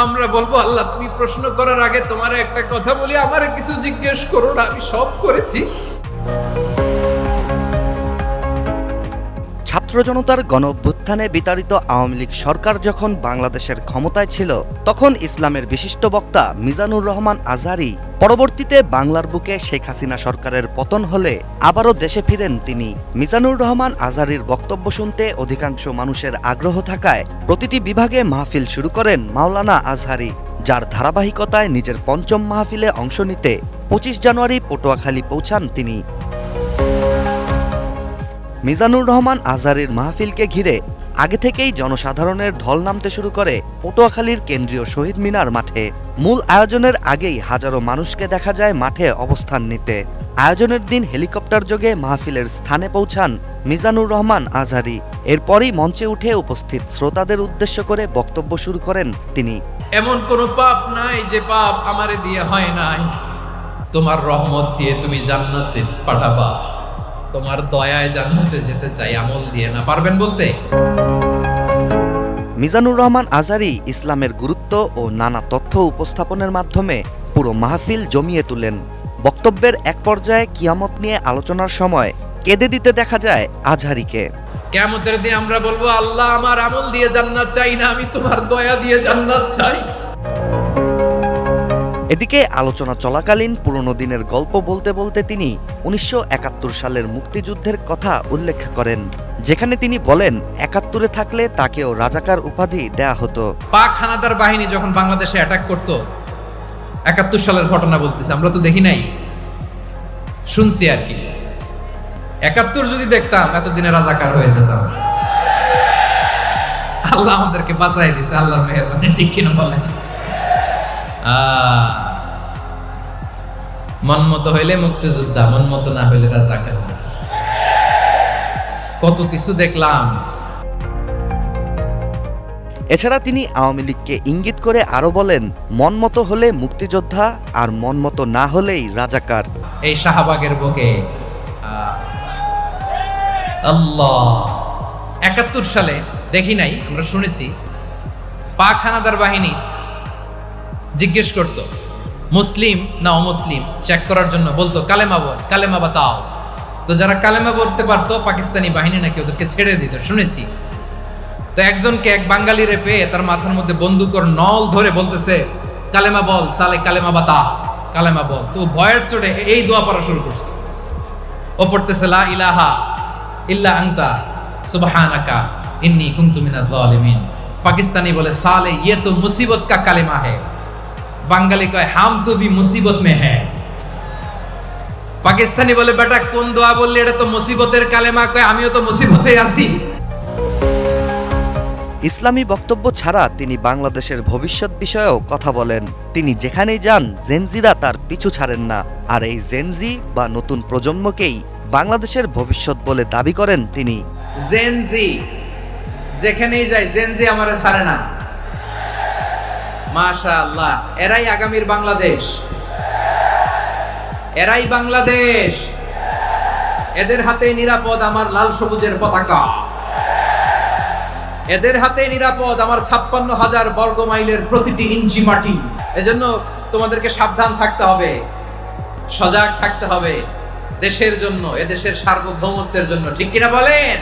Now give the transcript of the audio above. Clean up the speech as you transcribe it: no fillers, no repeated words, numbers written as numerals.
আমরা বলবো আল্লাহ তুমি প্রশ্ন করার আগে তোমার একটা কথা বলি, আমারে কিছু জিজ্ঞেস করো না, আমি সব করেছি। ছাত্র জনতার গণঅভ্যুত্থানে বিতাড়িত আওয়ামী লীগ সরকার যখন বাংলাদেশের ক্ষমতায় ছিল, তখন ইসলামের বিশিষ্ট বক্তা মিজানুর রহমান আজহারী, পরবর্তীতে বাংলার বুকে শেখ হাসিনা সরকারের পতন হলে আবারও দেশে ফিরেন তিনি। মিজানুর রহমান আজহারীর বক্তব্য শুনতে অধিকাংশ মানুষের আগ্রহ থাকায় প্রতিটি বিভাগে মাহফিল শুরু করেন মাওলানা আজহারী, যার ধারাবাহিকতায় নিজের পঞ্চম মাহফিলে অংশ নিতে 25 জানুয়ারি পটুয়াখালী পৌঁছান তিনি। মিজানুর রহমান আজহারীর মাহফিলকে ঘিরে আগে থেকেই জনসাধারণের ঢল নামতে শুরু করে পটুয়াখালীর কেন্দ্রীয় শহীদ মিনার মাঠে। মূল আয়োজনের আগেই হাজারো মানুষকে দেখা যায় মাঠে অবস্থান নিতে। আয়োজনের দিন হেলিকপ্টার যোগে মাহফিলের স্থানে পৌঁছান মিজানুর রহমান আজহারী। এরপরই মঞ্চে উঠে উপস্থিত শ্রোতাদের উদ্দেশ্য করে বক্তব্য শুরু করেন তিনি। এমন কোনো পাপ নাই যে পাপ আমারে দিয়ে হয় নাই, তোমার রহমত দিয়ে তুমি জান্নাতে পাঠাবা, তোমার দয়ায় জান্নাতে যেতে চাই, আমল দিয়ে না। পারবেন বলতে? মিজানুর রহমান আজহারী ইসলামের গুরুত্ব ও নানা তথ্য উপস্থাপনের মাধ্যমে পুরো মাহফিল জমিয়ে তুলেন। বক্তব্যের এক পর্যায়ে কিয়ামত নিয়ে আলোচনার সময় কেঁদে দিতে দেখা যায় আজহারীকে। কিয়ামতের দিন আমরা বলবো আল্লাহ আমার আমল দিয়ে জান্নাত চাই না, আমি তোমার দয়া দিয়ে জান্নাত চাই। এদিকে আলোচনা চলাকালীন পুরনো দিনের গল্প বলতে বলতে তিনি 1971 সালের মুক্তিযুদ্ধের কথা উল্লেখ করেন, যেখানে তিনি বলেন 71-এ থাকলে তাকেও রাজাকার উপাধি দেয়া হতো। পাক হানাদার বাহিনী যখন বাংলাদেশে অ্যাটাক করত, 71 সালের ঘটনা বলতেছে, আমরা তো দেখি নাই, শুনছি আর কি। 71 যদি দেখতাম এতদিনে রাজাকার হয়ে যেতাম। আল্লাহ আমাদেরকে বাঁচাই দিয়েছে, আল্লাহর মেহেরবানি, ঠিক কিনা বলেন? মন মতো হইলে মুক্তিযোদ্ধা, মন মতো না হইলে রাজাকার। কত কিছু দেখলাম। এছাড়া তিনি আওয়ামী লীগকে ইঙ্গিত করে আরো বলেন, মন মতো হলে মুক্তিযোদ্ধা আর মন মতো না হলেই রাজাকার। এই শাহবাগের বুকে আল্লাহ 71 সালে দেখি নাই, আমরা শুনেছি পাক হানাদার বাহিনী জিজ্ঞেস করত মুসলিম না অমুসলিম চেক করার জন্য, বলতো কালেমা বল, কালেমা বাতাও। তো যারা কালেমা বলতে পারতো পাকিস্তানি বাহিনী নাকি ওদেরকে ছেড়ে দিত, শুনেছি। তো একজনকে, এক বাঙালিরে পেয়ে তার মাথার মধ্যে বন্দুকর নল ধরে বলতেছে কালেমা বল সালে, কালেমা বাতা, কালেমা বল। তো ভয়ের চোটে এই দোয়া পড়া শুরু করছে। ও পড়তেছে লা ইলাহা ইল্লা আনতা সুবহানাকা ইন্নী কুনতু মিনাজ জালিমিন। পাকিস্তানি বলে সালে ইয়ে তো মুসিবত কা কালেমা है। বাঙালি কয় হাম তো ভি মুসিবত মে হ্যাঁ। পাকিস্তানি বলে বেটা কোন দোয়া বললি, এটা তো মুসিবতের কালেমা। কয় আমিও তো মুসিবতে আছি। ইসলামী বক্তব্য ছাড়া তিনি বাংলাদেশের ভবিষ্যৎ বিষয়েও কথা বলেন। তিনি যেখানেই যান জেনজিরা তার পিছু ছাড়েন না, আর এই জেনজি বা নতুন প্রজন্মকেই বাংলাদেশের ভবিষ্যৎ বলে দাবি করেন তিনি। জেনজি যেখানেই যায়, জেনজি আমারে ছাড়ে না। মাশাআল্লাহ, এরাই আগামীর বাংলাদেশ, এরাই বাংলাদেশ। এদের হাতে নিরাপদ আমার লাল সবুজের পতাকা, এদের হাতে নিরাপদ আমার 56,000 বর্গ মাইলের প্রতিটি ইঞ্চি মাটি। এজন্য তোমাদেরকে সাবধান থাকতে হবে, সজাগ থাকতে হবে দেশের জন্য, এদেশের সার্বভৌমত্বের জন্য, ঠিক কিনা বলেন?